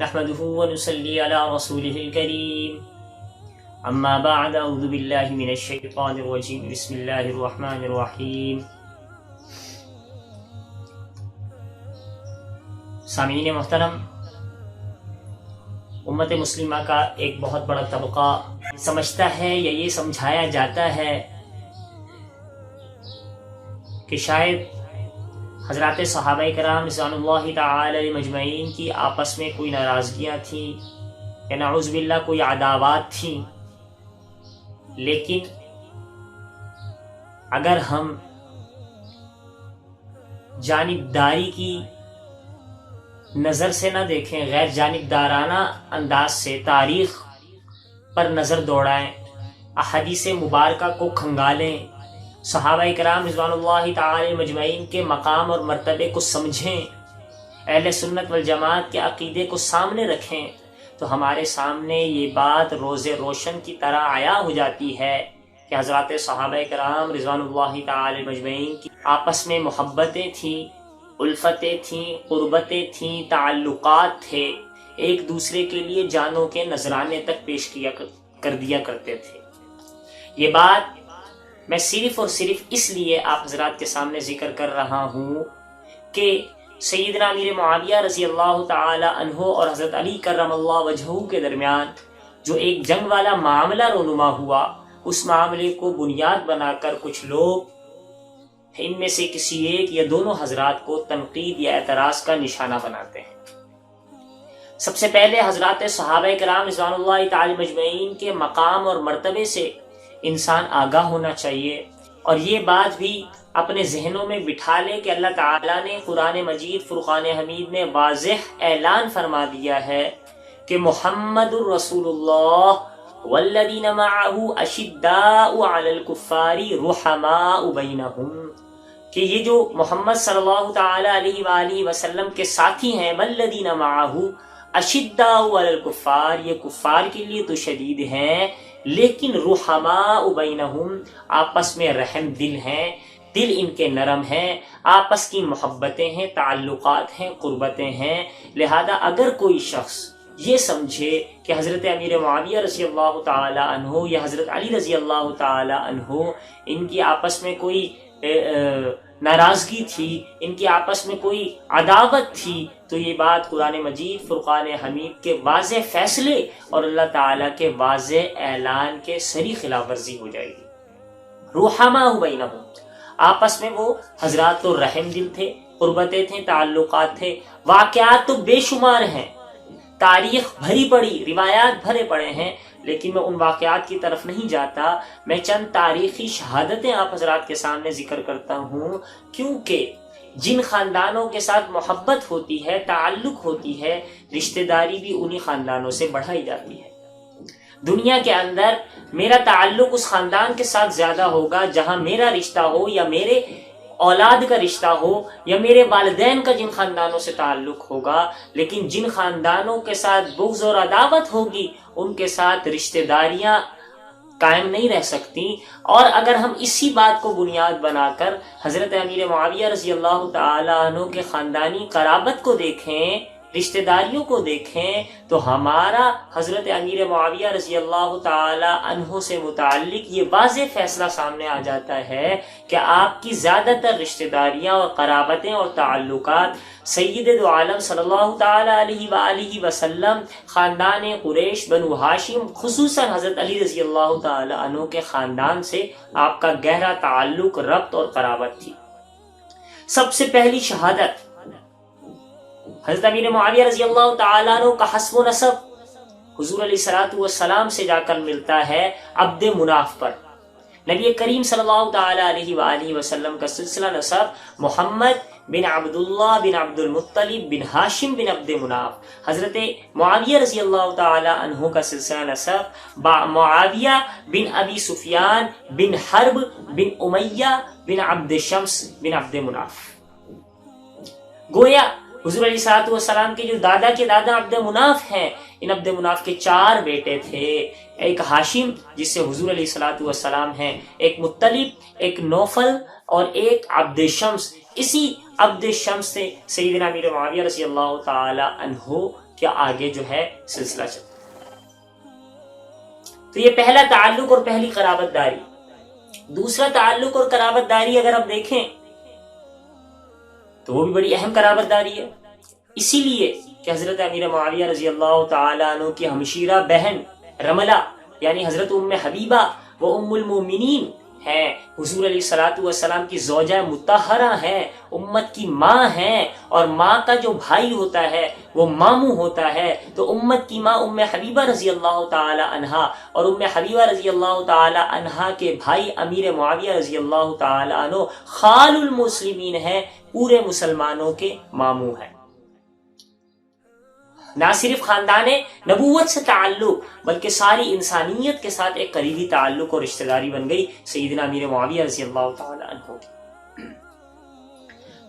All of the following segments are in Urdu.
نحمده ونصلي على رسوله الكريم اما بعد اعوذ باللہ من الشیطان الرجیم بسم اللہ الرحمن الرحیم۔ سامعین محترم، امت مسلمہ کا ایک بہت بڑا طبقہ سمجھتا ہے یا یہ سمجھایا جاتا ہے کہ شاید حضرات صحابہ کرام رضوان اللہ تعالی علیہم اجمعین کی آپس میں کوئی ناراضگیاں تھیں یا نعوذ باللہ کوئی عداوات تھیں، لیکن اگر ہم جانبداری کی نظر سے نہ دیکھیں، غیر جانبدارانہ انداز سے تاریخ پر نظر دوڑائیں، احادیث مبارکہ کو کھنگالیں، صحابہ کرام رضوان اللہ تعالی مجمعین کے مقام اور مرتبے کو سمجھیں، اہل سنت والجماعت کے عقیدے کو سامنے رکھیں، تو ہمارے سامنے یہ بات روز روشن کی طرح عیاں ہو جاتی ہے کہ حضرات صحابہ کرام رضوان اللہ تعالی مجمعین کی آپس میں محبتیں تھیں، الفتیں تھیں، قربتیں تھیں، تعلقات تھے، ایک دوسرے کے لیے جانوں کے نذرانے تک پیش کر دیا کرتے تھے۔ یہ بات میں صرف اور صرف اس لیے آپ حضرات کے سامنے ذکر کر رہا ہوں کہ سیدنا امیر معاویہ رضی اللہ تعالی عنہ اور حضرت علی کرم اللہ وجہہ کے درمیان جو ایک جنگ والا معاملہ رونما ہوا، اس معاملے کو بنیاد بنا کر کچھ لوگ ان میں سے کسی ایک یا دونوں حضرات کو تنقید یا اعتراض کا نشانہ بناتے ہیں۔ سب سے پہلے حضرات صحابہ کرام رضوان اللہ تعالی مجمعین کے مقام اور مرتبے سے انسان آگاہ ہونا چاہیے، اور یہ بات بھی اپنے ذہنوں میں بٹھا لے کہ اللہ تعالیٰ نے قرآن مجید فرقان حمید میں واضح اعلان فرما دیا ہے کہ محمد الرسول اللہ والذین معہ اشداء علی الکفار رحماء بینہم، کہ یہ جو محمد صلی اللہ تعالی علیہ وآلہ وسلم کے ساتھی ہیں، والذین معہ اشداء علی الکفار، یہ کفار کے لیے تو شدید ہیں لیکن رحماء بینہم، آپس میں رحم دل ہیں، دل ان کے نرم ہیں، آپس کی محبتیں ہیں، تعلقات ہیں، قربتیں ہیں۔ لہذا اگر کوئی شخص یہ سمجھے کہ حضرت امیر معاویہ رضی اللہ تعالی عنہ یا حضرت علی رضی اللہ تعالی عنہ ان کی آپس میں کوئی ناراضگی تھی، ان کی آپس میں کوئی عداوت تھی، تو یہ بات قرآن مجید فرقان حمید کے واضح فیصلے اور اللہ تعالیٰ کے واضح اعلان کے صریح خلاف ورزی ہو جائے گی۔ رحماء بینہم، آپس میں وہ حضرات تو رحم دل تھے، قربتیں تھیں، تعلقات تھے، واقعات تو بے شمار ہیں، تاریخ بھری پڑی، روایات بھرے پڑے ہیں، لیکن میں ان واقعات کی طرف نہیں جاتا، میں چند تاریخی شہادتیں آپ حضرات کے سامنے ذکر کرتا ہوں، کیونکہ جن خاندانوں کے ساتھ محبت ہوتی ہے، تعلق ہوتی ہے، رشتہ داری بھی انہی خاندانوں سے بڑھائی جاتی ہے۔ دنیا کے اندر میرا تعلق اس خاندان کے ساتھ زیادہ ہوگا جہاں میرا رشتہ ہو یا میرے اولاد کا رشتہ ہو یا میرے والدین کا جن خاندانوں سے تعلق ہوگا، لیکن جن خاندانوں کے ساتھ بغض اور عداوت ہوگی ان کے ساتھ رشتہ داریاں قائم نہیں رہ سکتی۔ اور اگر ہم اسی بات کو بنیاد بنا کر حضرت امیر معاویہ رضی اللہ تعالی عنہ کے خاندانی قرابت کو دیکھیں، رشتہ داریوں کو دیکھیں، تو ہمارا حضرت امیر معاویہ رضی اللہ تعالی عنہ سے متعلق یہ واضح فیصلہ سامنے آ جاتا ہے کہ آپ کی زیادہ تر رشتہ داریاں اور قرابتیں اور تعلقات سید دو عالم صلی اللہ تعالی علیہ وآلہ وسلم، خاندان قریش، بنو ہاشم، خصوصاً حضرت علی رضی اللہ تعالی عنہ کے خاندان سے آپ کا گہرا تعلق، ربط اور قرابت تھی۔ سب سے پہلی شہادت حضرت امیر معاویہ رضی اللہ تعالیٰ عنہ کا حسب و نسب حضور علیہ الصلوۃ والسلام سے جا کر ملتا ہے عبد مناف پر۔ نبی کریم صلی اللہ تعالی علیہ وآلہ وسلم کا سلسلہ نسب محمد بن عبداللہ بن عبد المطلب بن ہاشم بن عبد مناف۔ حضرت معاویہ رضی اللہ تعالی عنہ کا سلسلہ نسب معاویہ بن ابی سفیان بن حرب بن امیہ بن عبد شمس بن عبد مناف۔ گویا حضور علیہ الصلوۃ والسلام کے جو دادا کے دادا عبد مناف ہیں، ان عبد مناف کے 4 بیٹے تھے، ایک ہاشم جس سے حضور علیہ الصلوۃ والسلام ہیں، ایک مطلب، ایک نوفل اور ایک عبد شمس۔ اسی عبد شمس سے سیدنا امیر معاویہ رضی اللہ تعالی عنہ کہ آگے جو ہے سلسلہ چلتا ہے۔ تو یہ پہلا تعلق اور پہلی قرابت داری۔ دوسرا تعلق اور قرابت داری اگر آپ دیکھیں تو وہ بھی بڑی اہم قرابت داری ہے، اسی لیے کہ حضرت امیر معاویہ رضی اللہ تعالیٰ عنہ کی ہمشیرہ بہن رملہ یعنی حضرت ام حبیبہ وہ ام المومنین ہیں، حضور علیہ الصلوۃ والسلام کی زوجہ مطہرہ ہیں، امت کی ماں ہیں، اور ماں کا جو بھائی ہوتا ہے وہ ماموں ہوتا ہے۔ تو امت کی ماں ام حبیبہ رضی اللہ تعالی عنہا اور ام حبیبہ رضی اللہ تعالی عنہا کے بھائی امیر معاویہ رضی اللہ تعالی عنہ خال المسلمین ہیں، پورے مسلمانوں کے ماموں ہیں۔ نہ صرف خاندان نبوت سے تعلق بلکہ ساری انسانیت کے ساتھ ایک قریبی تعلق اور رشتہ داری بن گئی سیدنا امیر معاویہ رضی اللہ تعالی عنہ کی۔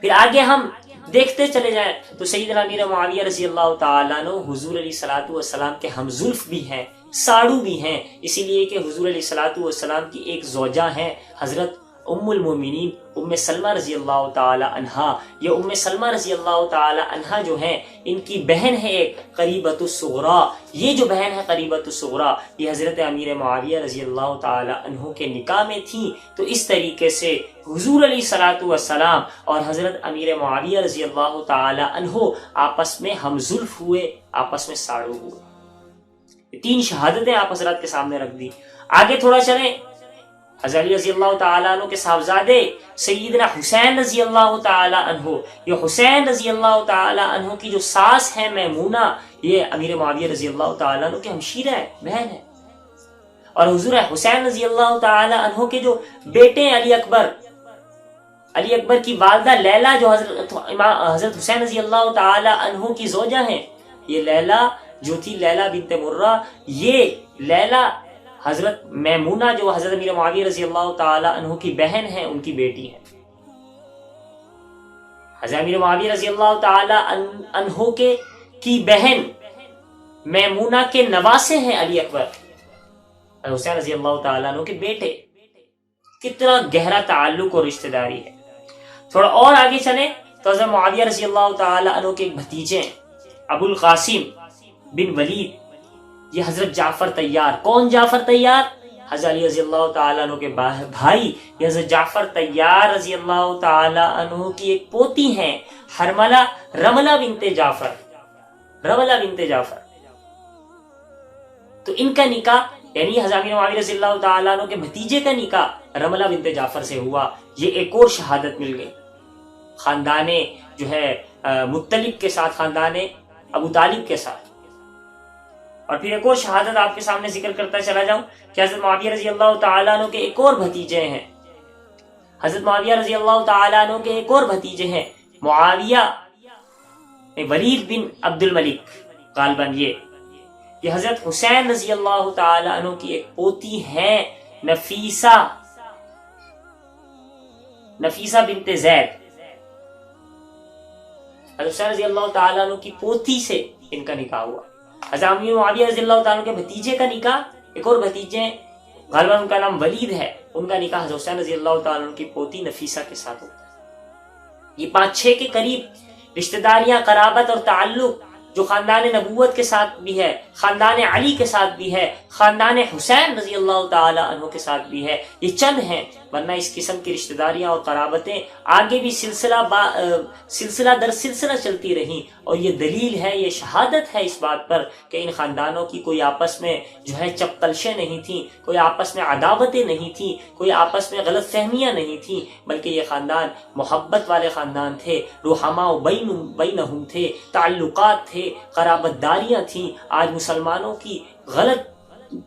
پھر آگے ہم دیکھتے چلے جائیں تو سیدنا امیر معاویہ رضی اللہ تعالی عنہ حضور علیہ الصلوۃ والسلام کے ہمزلف بھی ہیں، ساڑو بھی ہیں، اسی لیے کہ حضور علیہ الصلوۃ والسلام کی ایک زوجہ ہیں حضرت ام المومنین ام سلمہ رضی اللہ تعالی عنہا۔ یہ ام سلمہ رضی اللہ تعالی عنہا جو ہیں ان کی بہن ہے ایک قریبۃ الصغریٰ، یہ جو بہن ہے قریبۃ الصغریٰ یہ حضرت امیر معاویہ رضی اللہ تعالی عنہ کے نکاح میں تھیں۔ تو اس طریقے سے حضور علیہ الصلوۃ والسلام اور حضرت امیر معاویہ رضی اللہ تعالی عنہ آپس میں ہمزلف ہوئے، آپس میں ساڑو ہوئے۔ تین شہادتیں آپ حضرات کے سامنے رکھ دی۔ آگے تھوڑا چلیں، حضرت علی رضی اللہ تعالیٰ عنہ کے صاحبزادے سیدنا حسین رضی اللہ تعالیٰ عنہ، یہ حسین رضی اللہ تعالیٰ عنہ کی جو ساس ہے میمونہ، یہ امیر معاویہ رضی اللہ تعالیٰ عنہ کے ہمشیرہ ہے، بہن ہے۔ اور حضور حسین رضی اللہ تعالیٰ عنہ کے جو بیٹے علی اکبر کی والدہ لیلا جو حضرت حسین رضی اللہ تعالیٰ عنہ کی زوجہ ہیں، یہ لیلا جو تھی لیلا بنت مرہ، یہ لیلا حضرت میمونہ جو حضرت امیر معاویہ رضی اللہ تعالی عنہ کی بہن ہے ان کی بیٹی ہے۔ حضرت امیر معاویہ رضی اللہ تعالی عنہ کی بہن میمونہ کے نواسے ہیں علی اکبر، حسین رضی اللہ تعالی عنہ کے بیٹے۔ کتنا گہرا تعلق اور رشتہ داری ہے۔ تھوڑا اور آگے چلیں تو حضرت معاویہ رضی اللہ تعالی عنہ کے ایک بھتیجے ہیں ابو القاسم بن ولید، یہ حضرت جعفر طیار۔ کون جعفر طیار؟ حضرت علی رضی اللہ تعالیٰ عنہ کے بھائی یہ حضرت جعفر طیار رضی اللہ تعالیٰ عنہ کی ایک پوتی ہیں رملہ بنت جعفر۔ تو ان کا نکاح یعنی حضرت امیر معاویہ رضی اللہ تعالیٰ عنہ کے بھتیجے کا نکاح رملہ بنت جعفر سے ہوا۔ یہ ایک اور شہادت مل گئی خاندان جو ہے مطلب کے ساتھ، خاندان ابو طالب کے ساتھ۔ اور پھر ایک اور شہادت آپ کے سامنے ذکر کرتا چلا جاؤں کہ حضرت معاویہ رضی اللہ تعالیٰ عنہ کے ایک اور بھتیجے ہیں، حضرت معاویہ رضی اللہ تعالیٰ عنہ کے ایک اور بھتیجے ہیں معاویہ ولید بن عبد الملک غالباً یہ حضرت حسین رضی اللہ تعالیٰ عنہ کی ایک پوتی ہیں نفیسہ بنت زید۔ حضرت حسین رضی اللہ تعالیٰ عنہ کی پوتی سے ان کا نکاح ہوا۔ حضرت امیر معاویہ رضی اللہ تعالیٰ کے بھتیجے کا نکاح، ایک اور بھتیجے غالباً ان کا نام ولید ہے، ان کا نکاح حضرت حسین رضی اللہ تعالیٰ کی پوتی نفیسہ کے ساتھ ہوتا ہے۔ یہ 5-6 کے قریب رشتہ داریاں، قرابت اور تعلق جو خاندان نبوت کے ساتھ بھی ہے، خاندان علی کے ساتھ بھی ہے، خاندان حسین رضی اللہ تعالی عنہ کے ساتھ بھی ہے، یہ چند ہیں، ورنہ اس قسم کی رشتہ داریاں اور قرابتیں آگے بھی سلسلہ در سلسلہ چلتی رہیں۔ اور یہ دلیل ہے، یہ شہادت ہے اس بات پر کہ ان خاندانوں کی کوئی آپس میں جو ہے چپقلشیں نہیں تھیں، کوئی آپس میں عداوتیں نہیں تھیں، کوئی آپس میں غلط فہمیاں نہیں تھیں، بلکہ یہ خاندان محبت والے خاندان تھے، رحماء بینہم تھے، تعلقات تھے، قرابت داریاں تھیں۔ آج مسلمانوں کی غلط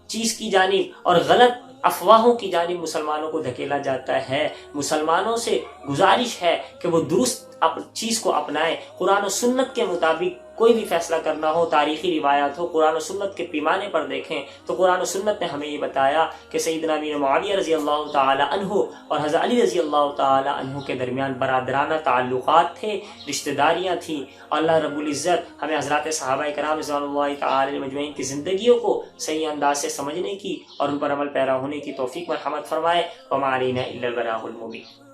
چیز کی جانب اور غلط افواہوں کی جانب مسلمانوں کو دھکیلا جاتا ہے۔ مسلمانوں سے گزارش ہے کہ وہ درست چیز کو اپنائیں، قرآن و سنت کے مطابق کوئی بھی فیصلہ کرنا ہو، تاریخی روایات ہو، قرآن و سنت کے پیمانے پر دیکھیں تو قرآن و سنت نے ہمیں یہ بتایا کہ سیدنا امیر معاویہ رضی اللہ تعالی عنہ اور حضرت علی رضی اللہ تعالی عنہ کے درمیان برادرانہ تعلقات تھے، رشتہ داریاں تھیں۔ اللہ رب العزت ہمیں حضرات صحابہ کرام رضوان اللہ تعالی مجمعین کی زندگیوں کو صحیح انداز سے سمجھنے کی اور ان پر عمل پیرا ہونے کی توفیق مرحمت فرمائے۔ وما علینا الا البلاغ المبین۔